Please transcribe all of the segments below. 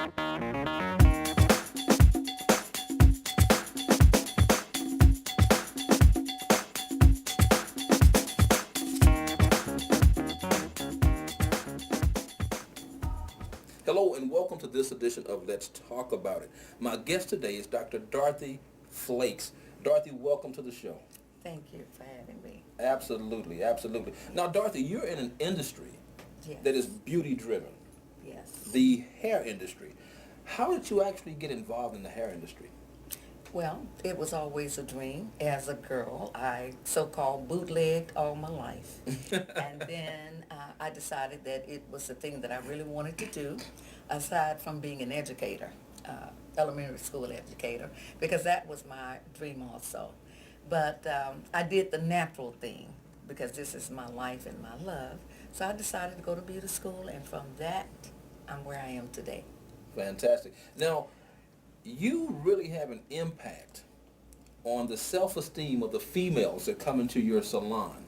Hello and welcome to this edition of Let's Talk About It. My guest today is Dr. Dorothy Flake. Dorothy, welcome to the show. Thank you for having me. Absolutely, absolutely. Now, Dorothy, you're in an industry Yes. that is beauty driven, Yes. the hair industry. How did you actually get involved in the hair industry? Well, it was always a dream. As a girl, I so-called bootlegged all my life. And then I decided that it was the thing that I really wanted to do, aside from being an educator, elementary school educator, because that was my dream also. But I did the natural thing because this is my life and my love. So I decided to go to beauty school, and from that, I'm where I am today. Fantastic. Now, you really have an impact on the self-esteem of the females that come into your salon.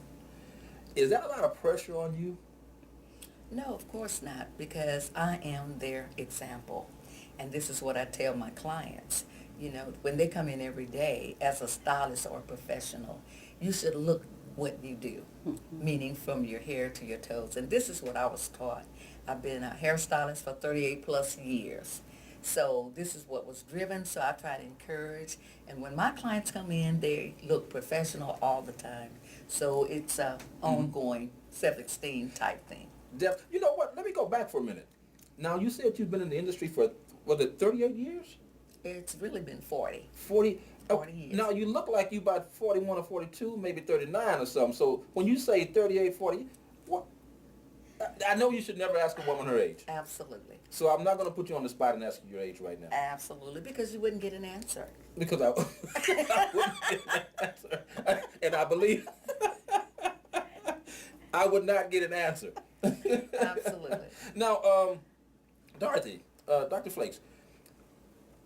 Is that a lot of pressure on you? No, of course not, because I am their example. And this is what I tell my clients. You know, when they come in every day as a stylist or a professional, you should look what you do, meaning from your hair to your toes. And this is what I was taught. I've been a hairstylist for 38 plus years. So this is what was driven, so I try to encourage. And when my clients come in, they look professional all the time. So it's a ongoing self-esteem type thing. You know what? Let me go back for a minute. Now, you said you've been in the industry for, was it 38 years? It's really been 40. 40? 40 years. Now, you look like you about 41 or 42, maybe 39 or something. So when you say 38, 40, what? I know you should never ask a woman her age. Absolutely. So I'm not going to put you on the spot and ask you your age right now. Absolutely, because you wouldn't get an answer. Because I wouldn't get an answer. And I believe I would not get an answer. Absolutely. Now, Dorothy, Dr. Flakes,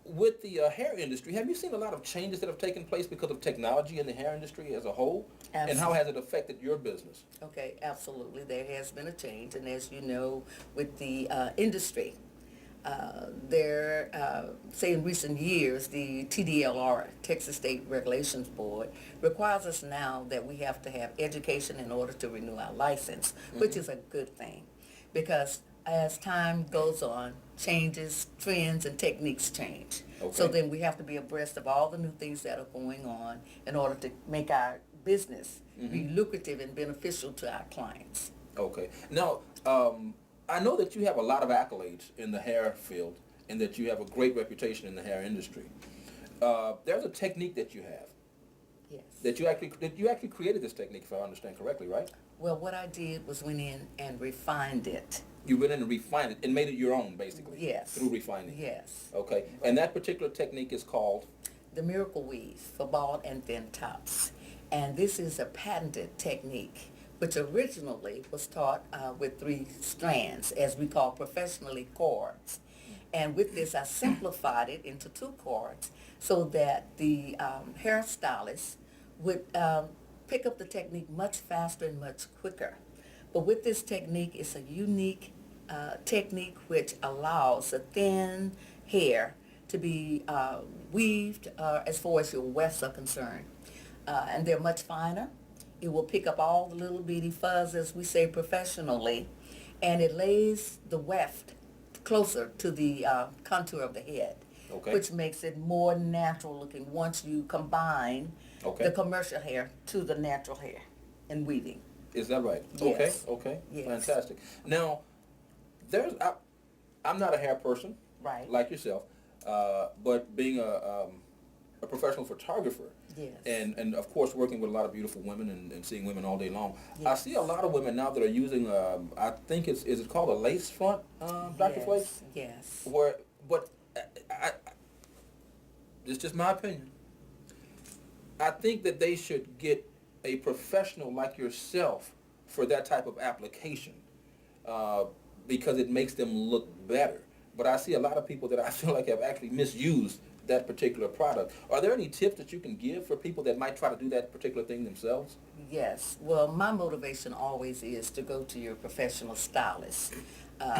with the hair industry, have you seen a lot of changes that have taken place because of technology in the hair industry as a whole? Absolutely. And how has it affected your business? Okay, absolutely. There has been a change, and as you know, with the industry, say in recent years, the TDLR, Texas State Regulations Board, requires us now that we have to have education in order to renew our license, which is a good thing, because as time goes on, changes, trends, and techniques change. Okay. So then we have to be abreast of all the new things that are going on in order to make our business be lucrative and beneficial to our clients. Okay. Now, I know that you have a lot of accolades in the hair field and that you have a great reputation in the hair industry. There's a technique that you have. Yes. That you actually created this technique, if I understand correctly, right? Well, what I did was went in and refined it. You went in and refined it and made it your own, basically. Yes. Through refining. Yes. Okay. And that particular technique is called? The miracle weave for bald and thin tops. And this is a patented technique, which originally was taught with 3 strands, as we call professionally cords. And with this, I simplified it into 2 cords so that the hairstylist would pick up the technique much faster and much quicker. But with this technique, it's a unique technique which allows the thin hair to be weaved as far as your wefts are concerned. And they're much finer. It will pick up all the little bitty fuzz, as we say professionally, and it lays the weft closer to the contour of the head, Okay. which makes it more natural looking once you combine the commercial hair to the natural hair in weaving. Is that right? Yes. Okay. Yes. Fantastic. Now, I'm not a hair person, Right. like yourself, but being a professional photographer, Yes. and of course working with a lot of beautiful women and seeing women all day long, I Yes. see a lot of women now that are using, I think is it called a lace front, Dr. Flake? Yes. But it's just my opinion. I think that they should get a professional like yourself for that type of application because it makes them look better. But I see a lot of people that I feel like have actually misused that particular product. Are there any tips that you can give for people that might try to do that particular thing themselves? Yes. Well, my motivation always is to go to your professional stylist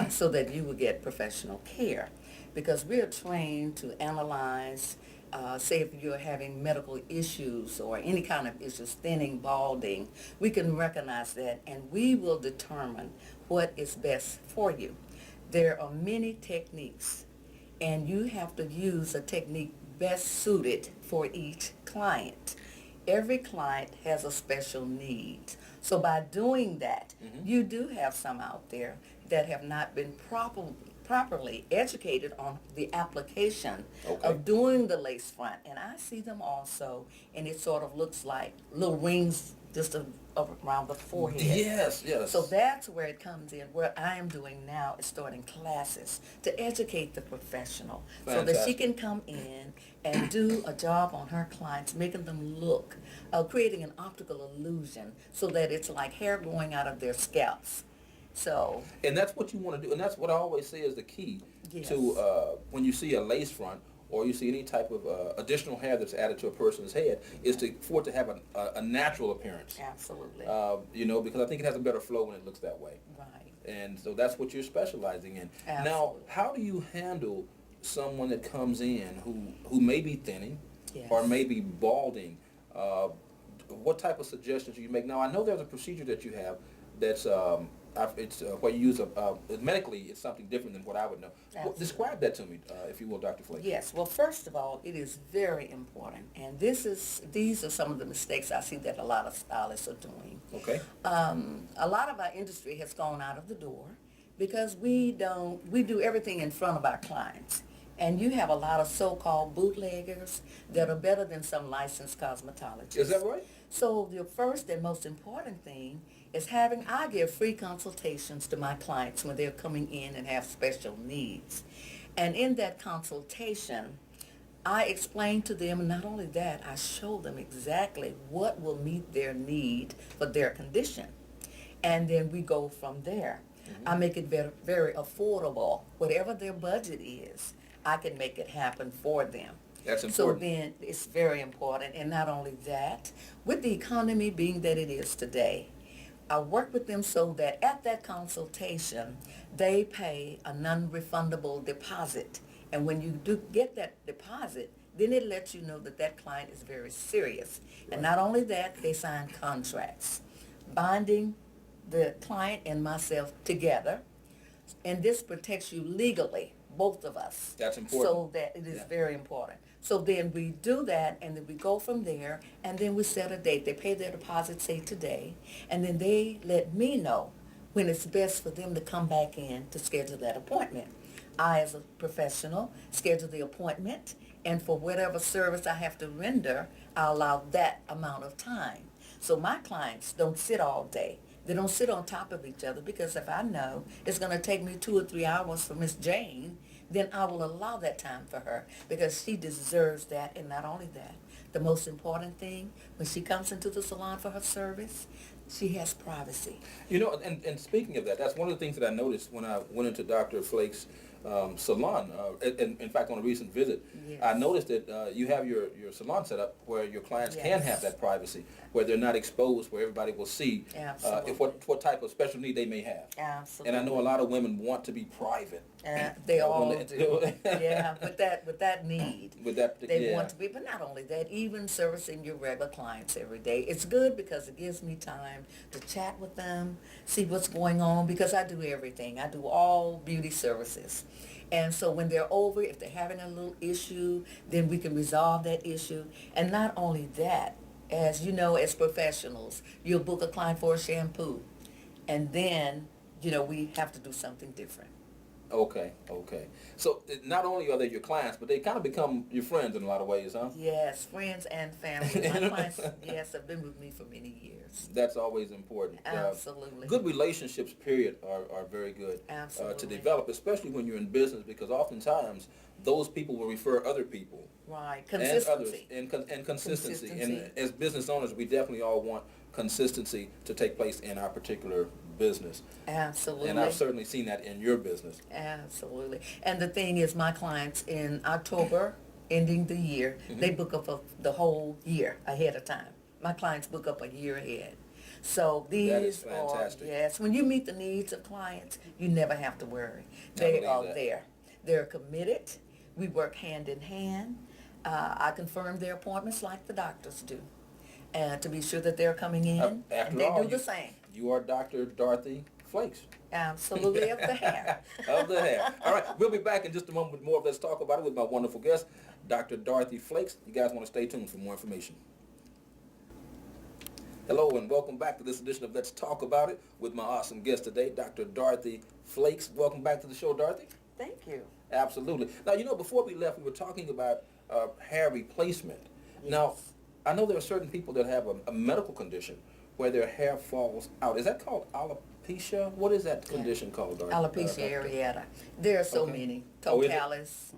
so that you will get professional care. because we're trained to analyze, say if you're having medical issues or any kind of issues, thinning, balding, we can recognize that and we will determine what is best for you. There are many techniques, and you have to use a technique best suited for each client. Every client has a special need. So by doing that, you do have some out there that have not been properly educated on the application of doing the lace front. And I see them also, and it sort of looks like little rings just around the forehead. Yes, yes. So that's where it comes in. What I am doing now is starting classes to educate the professional so that she can come in and do a job on her clients, making them look, creating an optical illusion so that it's like hair growing out of their scalps. So, And that's what you want to do, and that's what I always say is the key to when you see a lace front or you see any type of additional hair that's added to a person's head, is for it to have a natural appearance. absolutely. You know, because I think it has a better flow when it looks that way. Right. And so that's what you're specializing in. Now, Absolutely. how do you handle someone that comes in who may be thinning Yes. or may be balding? What type of suggestions do you make? Now, I know there's a procedure that you have that's it's where you use medically it's something different than what I would know. Well, Absolutely. describe that to me, if you will, Dr. Flake. Yes. Well, first of all, it is very important, and these are some of the mistakes I see that a lot of stylists are doing. Okay. A lot of our industry has gone out of the door because we do everything in front of our clients. And you have a lot of so-called bootleggers that are better than some licensed cosmetologists. Is that right? So the first and most important thing is I give free consultations to my clients when they're coming in and have special needs. And in that consultation, I explain to them, and not only that, I show them exactly what will meet their need for their condition. And then we go from there. I make it very, very affordable. Whatever their budget is, I can make it happen for them. That's So important. then it's very important. And not only that, with the economy being that it is today, I work with them so that at that consultation, they pay a non-refundable deposit. And when you do get that deposit, then it lets you know that that client is very serious. And not only that, they sign contracts, binding the client and myself together. And this protects you legally, both of us. That's important. So that it is very important. So then we do that, and then we go from there, and then we set a date. They pay their deposit, say today, and then they let me know when it's best for them to come back in to schedule that appointment. I, as a professional, schedule the appointment, and for whatever service I have to render, I allow that amount of time. So my clients don't sit all day. They don't sit on top of each other, because if I know it's going to take me 2 or 3 hours for Miss Jane, then I will allow that time for her, because she deserves that. And not only that, the most important thing, when she comes into the salon for her service, she has privacy. You know, and speaking of that, that's one of the things that I noticed when I went into Dr. Flake's salon. In fact, on a recent visit, Yes. I noticed that you have your salon set up where your clients can have that privacy, where they're not exposed, where everybody will see Absolutely. what type of special need they may have. Absolutely. And I know a lot of women want to be private. They all when do. Yeah, with that need. With that, They want to be, but not only that, even servicing your regular clients every day. It's good because it gives me time to chat with them, see what's going on, because I do everything. I do all beauty services. And so when they're over, if they're having a little issue, then we can resolve that issue. And not only that, as you know, as professionals, you'll book a client for a shampoo, and then, we have to do something different. Okay. So not only are they your clients, but they kind of become your friends in a lot of ways, huh? Yes, friends and family. My clients, yes, have been with me for many years. That's always important. Absolutely. Good relationships, period, are very good to Absolutely. develop, especially when you're in business, because oftentimes those people will refer other people Right, and others, consistency. and consistency. And Consistency. as business owners, we definitely all want consistency to take place in our particular business. Absolutely. And I've certainly seen that in your business. Absolutely. And the thing is, my clients in October, ending the year, they book up the whole year ahead of time. My clients book up a year ahead. So these That is fantastic. yes, when you meet the needs of clients, you never have to worry. They believe are that. there. They're committed. We work hand in hand. I confirm their appointments like the doctors do, to be sure that they're coming in, and After they all, do the same. you are Dr. Dorothy Flakes. Absolutely, of the hair. Of the hair. All right, we'll be back in just a moment with more of Let's Talk About It with my wonderful guest, Dr. Dorothy Flakes. You guys want to stay tuned for more information. Hello and welcome back to this edition of Let's Talk About It with my awesome guest today, Dr. Dorothy Flakes. Welcome back to the show, Dorothy. Thank you. Absolutely. Now, before we left, we were talking about hair replacement. Yes. Now, I know there are certain people that have a medical condition where their hair falls out. Is that called alopecia? What is that condition called, Dorothy? Alopecia areata. There are so Okay. many. Oh, is it? Totalis.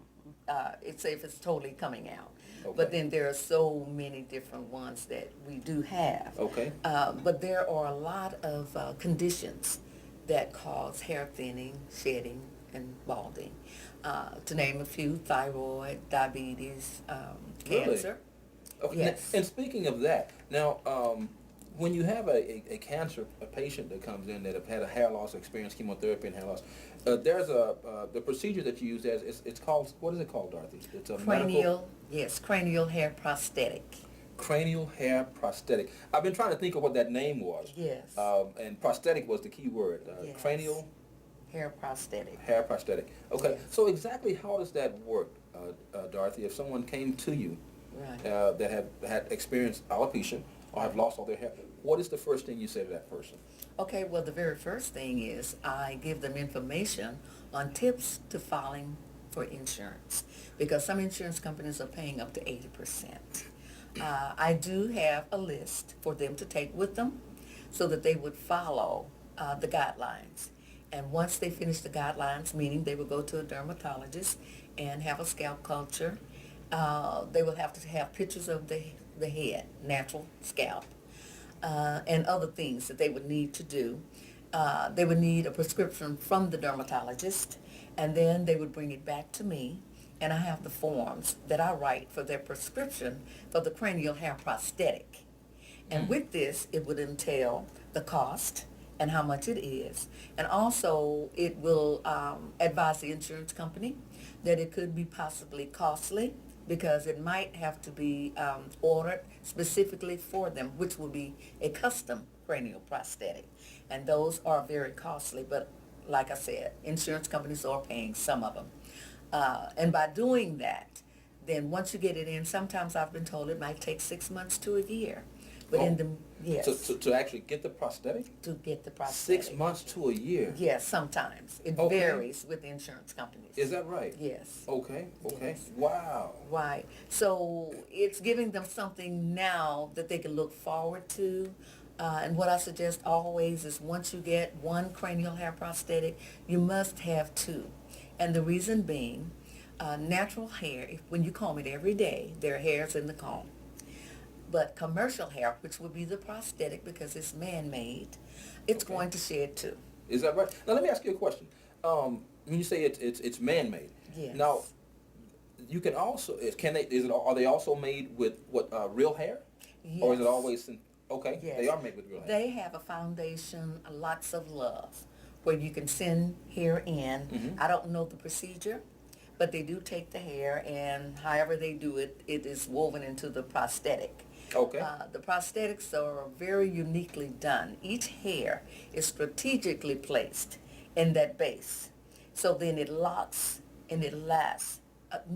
It's if it's totally coming out. Okay. But then there are so many different ones that we do have. Okay. But there are a lot of conditions that cause hair thinning, shedding, and balding. To name a few: thyroid, diabetes, Really? cancer. Okay. Yes. And speaking of that, now, when you have a cancer, a patient that comes in that have had a hair loss, experienced chemotherapy and hair loss, there's the procedure that you use it's called, what is it called, Dorothy? It's a medical Cranial hair prosthetic. cranial hair prosthetic. I've been trying to think of what that name was. Yes. And prosthetic was the key word. Yes. Cranial Hair prosthetic. hair prosthetic. Okay. Yes. So exactly how does that work, Dorothy? If someone came to you Right. that had experienced alopecia or have lost all their hair, what is the first thing you say to that person? Okay, well, the very first thing is I give them information on tips to filing for insurance, because some insurance companies are paying up to 80%. I do have a list for them to take with them so that they would follow the guidelines. And once they finish the guidelines, meaning they will go to a dermatologist and have a scalp culture, they will have to have pictures of the head, natural scalp, and other things that they would need to do. They would need a prescription from the dermatologist, and then they would bring it back to me, and I have the forms that I write for their prescription for the cranial hair prosthetic. And with this, it would entail the cost and how much it is. And also, it will advise the insurance company that it could be possibly costly, because it might have to be ordered specifically for them, which will be a custom cranial prosthetic. And those are very costly, but like I said, insurance companies are paying some of them. And by doing that, then once you get it in, sometimes I've been told it might take 6 months to a year. But in the, yes, To actually get the prosthetic? to get the prosthetic. 6 months to a year. Yes, sometimes. It Okay. varies with insurance companies. Is that right? Yes. Okay. Yes. Wow. Right. So it's giving them something now that they can look forward to. And what I suggest always is once you get one cranial hair prosthetic, you must have two. And the reason being, natural hair, when you comb it every day, there are hairs in the comb. But commercial hair, which would be the prosthetic because it's man-made, it's Okay. going to shed too. Is that right? Now let me ask you a question. When you say it's man-made, Yes. now you can also are they also made with real hair, or is it Yes. always okay? Yes. They are made with real hair. They have a foundation, lots of love, where you can send hair in. Mhm. I don't know the procedure, but they do take the hair, and however they do it, it is woven into the prosthetic. Okay. The prosthetics are very uniquely done. Each hair is strategically placed in that base. So then it locks and it lasts.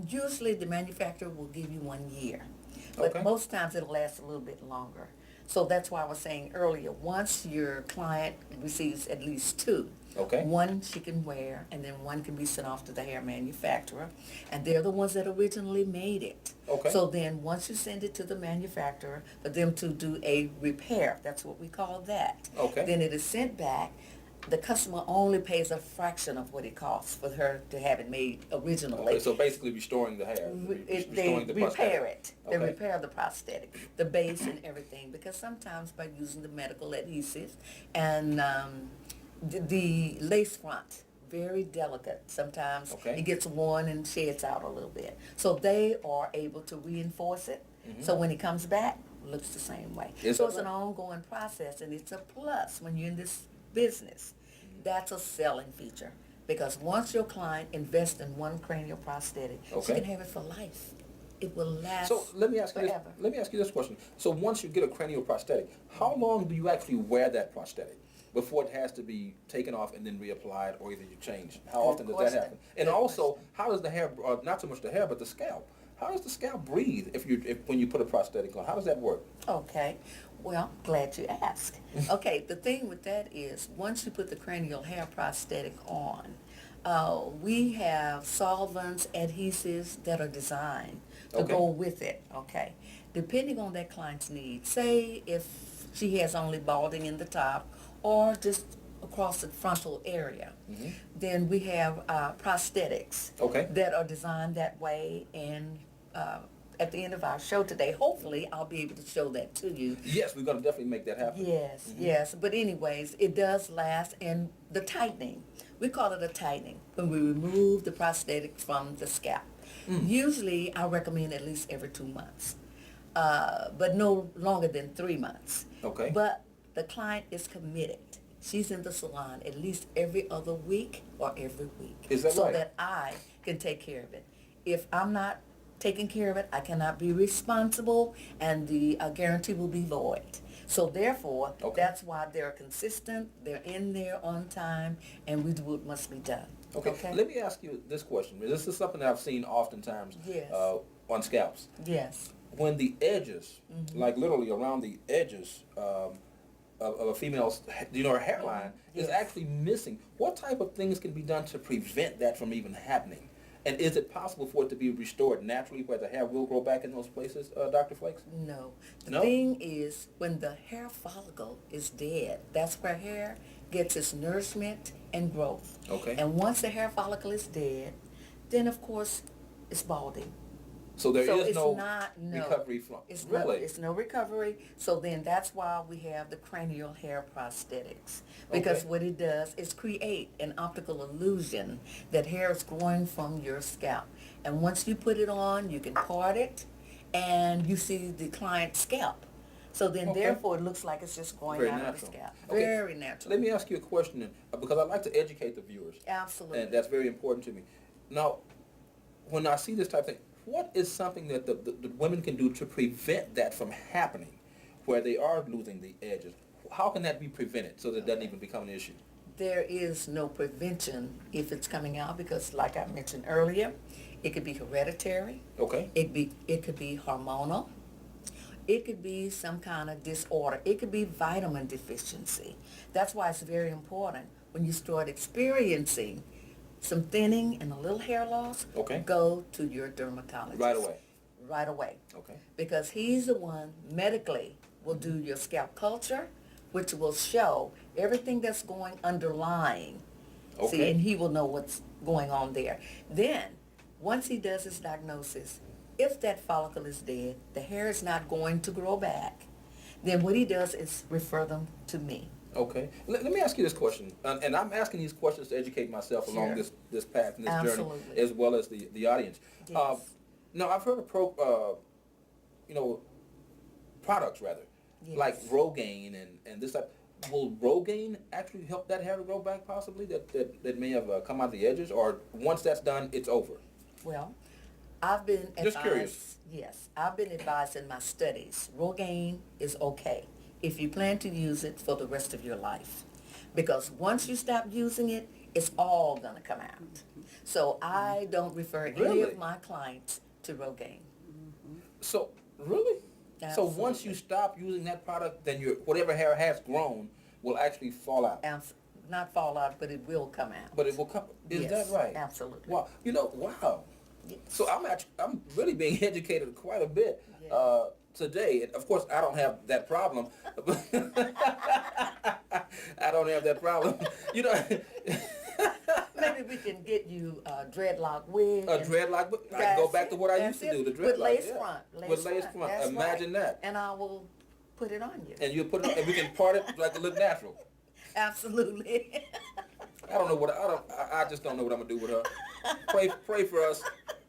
Usually the manufacturer will give you 1 year, but Okay. most times it'll last a little bit longer. So that's why I was saying earlier, once your client receives at least two, Okay. one she can wear, and then one can be sent off to the hair manufacturer, and they're the ones that originally made it. Okay. So then once you send it to the manufacturer for them to do a repair, that's what we call that. Okay. Then it is sent back. The customer only pays a fraction of what it costs for her to have it made originally. Okay, so basically restoring the hair, They restoring the prosthetic. repair it. They Okay. repair the prosthetic, the base and everything, because sometimes by using the medical adhesive and the lace front, very delicate. Sometimes Okay. it gets worn and sheds out a little bit. So they are able to reinforce it. Mhm. So when it comes back, it looks the same way. Is So that it's an right? ongoing process, and it's a plus when you're in this business. That's a selling feature. Because once your client invests in one cranial prosthetic, she Okay. can have it for life. It will last So let me ask you this. forever. Let me ask you this question. So once you get a cranial prosthetic, how long do you actually wear that prosthetic before it has to be taken off and then reapplied, or either you change? How Good often does question. that happen? And Good also, question. how does the hair, not so much the hair, but the scalp? How does the scalp breathe when you put a prosthetic on? How does that work? Okay, well, glad you asked. Okay, the thing with that is, once you put the cranial hair prosthetic on, we have solvents, adhesives that are designed to Okay. go with it, okay? Depending on that client's needs. Say if she has only balding in the top or just across the frontal area, then we have prosthetics Okay. that are designed that way, and at the end of our show today, hopefully I'll be able to show that to you. Yes, we're going to definitely make that happen. Yes, yes, but anyways, it does last. And the tightening, we call it a tightening, when we remove the prosthetic from the scalp. Usually I recommend at least every 2 months, but no longer than 3 months. Okay. But the client is committed. She's in the salon at least every other week or every week. Is that so right? that I can take care of it. If I'm not taking care of it, I cannot be responsible, and the guarantee will be void. So therefore, Okay. that's why they're consistent, they're in there on time, and we do what must be done. Okay. Let me ask you this question. This is something that I've seen oftentimes Yes. on scalps. Yes. When the edges, like literally around the edges of a female's, her hairline is Yes. actually missing, what type of things can be done to prevent that from even happening? And is it possible for it to be restored naturally where the hair will grow back in those places, Dr. Flakes? No. The No? thing is, when the hair follicle is dead, that's where hair gets its nourishment and growth. Okay. And once the hair follicle is dead, then of course it's balding. So there So is it's no not, no. recovery from, It's really? it's no recovery. So then that's why we have the cranial hair prosthetics. Because Okay. what it does is create an optical illusion that hair is growing from your scalp. And once you put it on, you can part it and you see the client's scalp. So then Okay. therefore it looks like it's just growing Very out natural. of the scalp. Okay. Very natural. Let me ask you a question then, because I like to educate the viewers. Absolutely. And that's very important to me. Now, when I see this type of thing, what is something that the women can do to prevent that from happening, where they are losing the edges? How can that be prevented so that it doesn't even become an issue? There is no prevention if it's coming out, because like I mentioned earlier, it could be hereditary. Okay. It could be hormonal. It could be some kind of disorder. It could be vitamin deficiency. That's why it's very important when you start experiencing some thinning and a little hair loss, Okay. go to your dermatologist. Right away. Right away. Okay. Because he's the one medically will do your scalp culture, which will show everything that's going underlying. Okay. See, and he will know what's going on there. Then, once he does his diagnosis, if that follicle is dead, the hair is not going to grow back, then what he does is refer them to me. Okay. Let me ask you this question, and I'm asking these questions to educate myself along Sure. this path and this Absolutely. journey, as well as the audience. Yes. Now, I've heard of products rather, Yes. like Rogaine and this type. Will Rogaine actually help that hair to grow back possibly that may have come out the edges, or once that's done, it's over? Well, I've been advised. Just curious. Yes, I've been advised in my studies. Rogaine is okay if you plan to use it for the rest of your life, because once you stop using it, it's all gonna come out. So I don't refer any Really? of my clients to Rogaine. So really? So once you Absolutely. stop using that product, then your whatever hair has grown will actually fall out. Not fall out, but it will come out. But it will come. Is Yes, that right? absolutely. Wow. Wow. Yes. So I'm really being educated quite a bit Yes. today. And of course, I don't have that problem. I don't have that problem. Maybe we can get you a dreadlock wig. A and- dreadlock. But I can go That's back to it, what I that's used to do. it. The dreadlock. With lace yeah. front. With lace front. That's Imagine right. that. And I will put it on you. And you put it on, and we can part it like it look natural. Absolutely. I just don't know what I'm gonna do with her. Pray for us.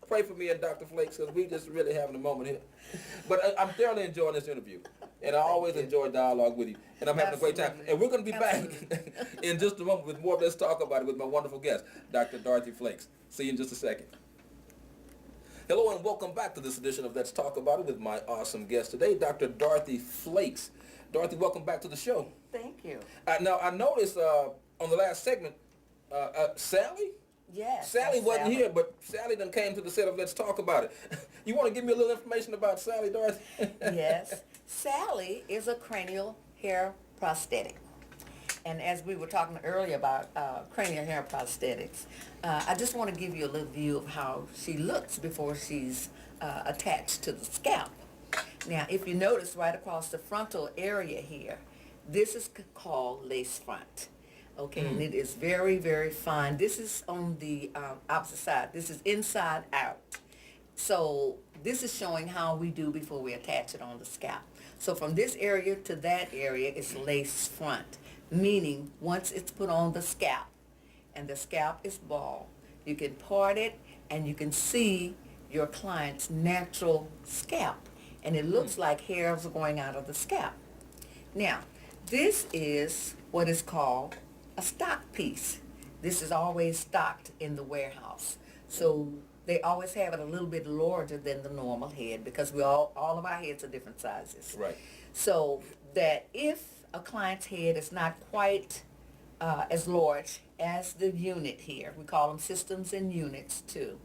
Pray for me and Dr. Flakes because we just really having a moment here. But I'm thoroughly enjoying this interview. And I always enjoy dialogue with you. And I'm having a great time. Absolutely. And we're going to be Absolutely. back in just a moment with more of Let's Talk About It with my wonderful guest, Dr. Dorothy Flakes. See you in just a second. Hello and welcome back to this edition of Let's Talk About It with my awesome guest today, Dr. Dorothy Flakes. Dorothy, welcome back to the show. Thank you. Now, I noticed on the last segment, Sally? Yes. Sally that's wasn't Sally. here, but Sally done came to the set of Let's Talk About It. You want to give me a little information about Sally, Dorothy? Yes. Sally is a cranial hair prosthetic. And as we were talking earlier about cranial hair prosthetics, I just want to give you a little view of how she looks before she's attached to the scalp. Now, if you notice right across the frontal area here, this is called lace front. Okay, and it is very, very fine. This is on the opposite side. This is inside out. So this is showing how we do before we attach it on the scalp. So from this area to that area is lace front, meaning once it's put on the scalp and the scalp is bald, you can part it and you can see your client's natural scalp. And it looks like hairs are going out of the scalp. Now, this is what is called a stock piece. This is always stocked in the warehouse. So they always have it a little bit larger than the normal head because we all of our heads are different sizes. Right. So that if a client's head is not quite as large as the unit here, we call them systems and units too,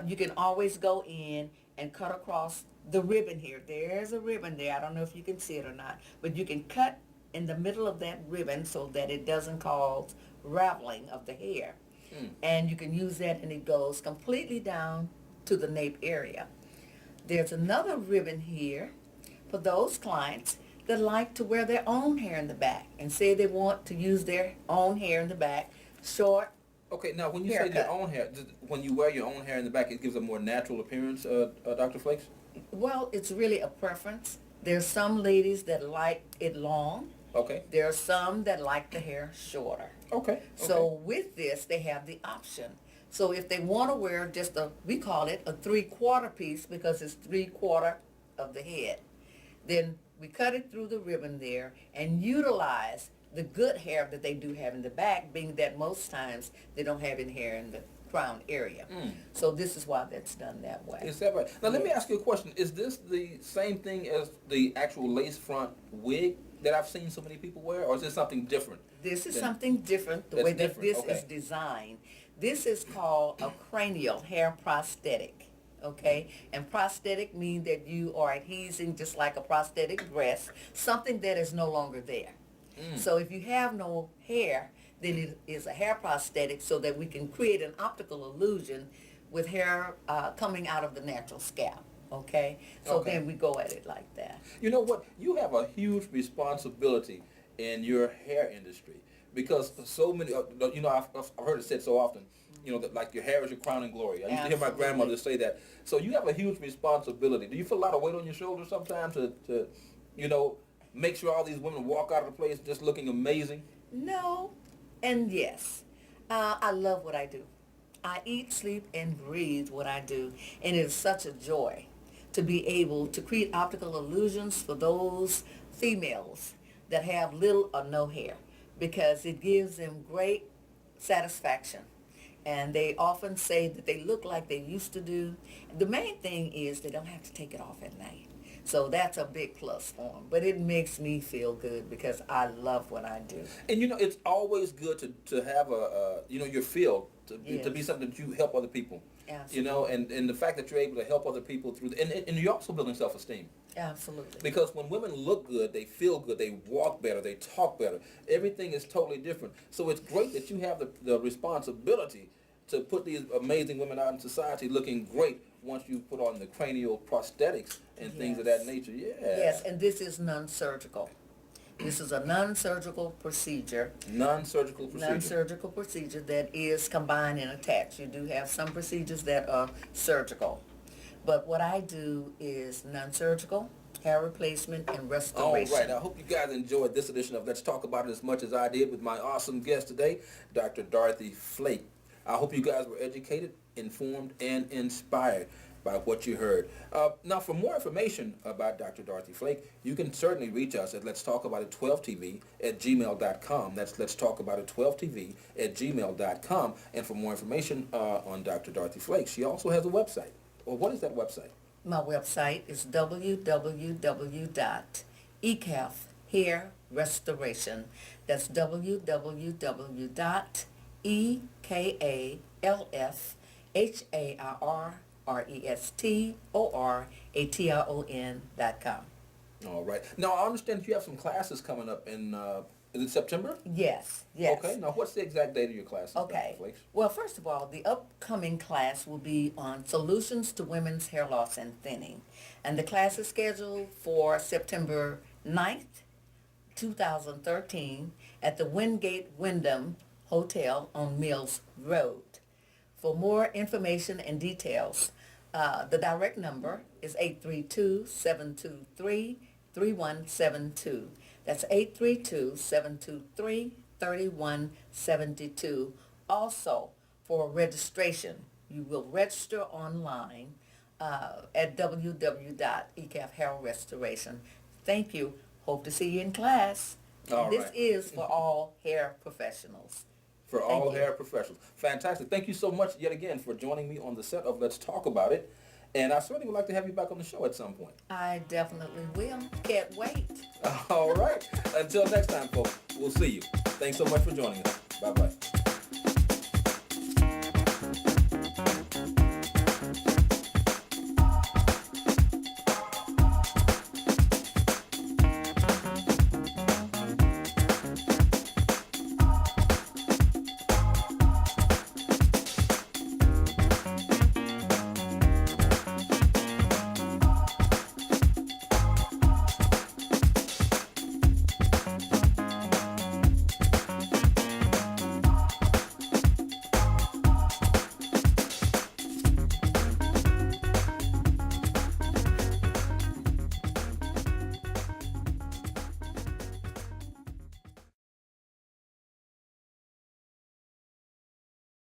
you can always go in and cut across the ribbon here. There's a ribbon there. I don't know if you can see it or not, but you can cut in the middle of that ribbon so that it doesn't cause raveling of the hair. And you can use that and it goes completely down to the nape area. There's another ribbon here for those clients that like to wear their own hair in the back and say they want to use their own hair in the back, short. Okay, now when you say Haircut. your own hair, when you wear your own hair in the back, it gives a more natural appearance, Dr. Flakes? Well, it's really a preference. There's some ladies that like it long. Okay. There are some that like the hair shorter. Okay. So with this, they have the option. So if they want to wear just we call it a 3/4 piece because it's 3/4 of the head, then we cut it through the ribbon there and utilize the good hair that they do have in the back, being that most times they don't have any hair in the crown area. So this is why that's done that way. Is that right? Now let me ask you a question. Is this the same thing as the actual lace front wig that I've seen so many people wear, or is this something different? This is Then- something different, the That's way that different, this okay. is designed. This is called a cranial hair prosthetic, okay? And prosthetic means that you are adhesing just like a prosthetic breast, something that is no longer there. So if you have no hair, then it is a hair prosthetic so that we can create an optical illusion with hair coming out of the natural scalp, okay? So Okay. then we go at it like that. You know what? You have a huge responsibility in your hair industry because so many, you know, I've heard it said so often, you know, that like your hair is your crowning glory. I used to hear my Absolutely. grandmother say that. So you have a huge responsibility. Do you feel a lot of weight on your shoulders sometimes to you know, make sure all these women walk out of the place just looking amazing? No, and yes. I love what I do. I eat, sleep, and breathe what I do, and it is such a joy to be able to create optical illusions for those females that have little or no hair, because it gives them great satisfaction. And they often say that they look like they used to do. The main thing is they don't have to take it off at night. So that's a big plus for them. But it makes me feel good because I love what I do. And you know, it's always good to have you know, your field to be Yes. something that you help other people. Absolutely. You know, and the fact that you're able to help other people through, and you're also building self-esteem. Absolutely. Because when women look good, they feel good, they walk better, they talk better. Everything is totally different. So it's great that you have the responsibility to put these amazing women out in society looking great once you put on the cranial prosthetics and things of that Yes. nature. Yeah. Yes, and this is non-surgical. This is a non-surgical procedure. Non-surgical procedure. Non-surgical procedure that is combined and attached. You do have some procedures that are surgical. But what I do is non-surgical, hair replacement, and All restoration. right. I hope you guys enjoyed this edition of Let's Talk About It as much as I did with my awesome guest today, Dr. Dorothy Flake. I hope you guys were educated, informed and inspired by what you heard. Now, for more information about Dr. Dorothy Flake, you can certainly reach us at Let's Talk About It 12TV at gmail.com. That's Let's Talk About It 12TV at gmail.com. And for more information on Dr. Dorothy Flake, she also has a website. Well, what is that website? My website is www.ecalf.hairrestoration. That's www.ecalfhairrestoration.com. All right. Now, I understand you have some classes coming up in, is it September? Yes, yes. Okay. Now, what's the exact date of your classes, Okay. Dr. Flake? Well, first of all, the upcoming class will be on solutions to women's hair loss and thinning. And the class is scheduled for September 9th, 2013 at the Wingate Wyndham Hotel on Mills Road. For more information and details, the direct number is 832-723-3172. That's 832-723-3172. Also, for registration, you will register online at www.ecalfhairrestoration. Thank you. Hope to see you in class. All This right. is for all hair professionals. For Thank all you. hair professionals. Fantastic. Thank you so much yet again for joining me on the set of Let's Talk About It. And I certainly would like to have you back on the show at some point. I definitely will. Can't wait. All right. Until next time, folks, we'll see you. Thanks so much for joining us. Bye-bye.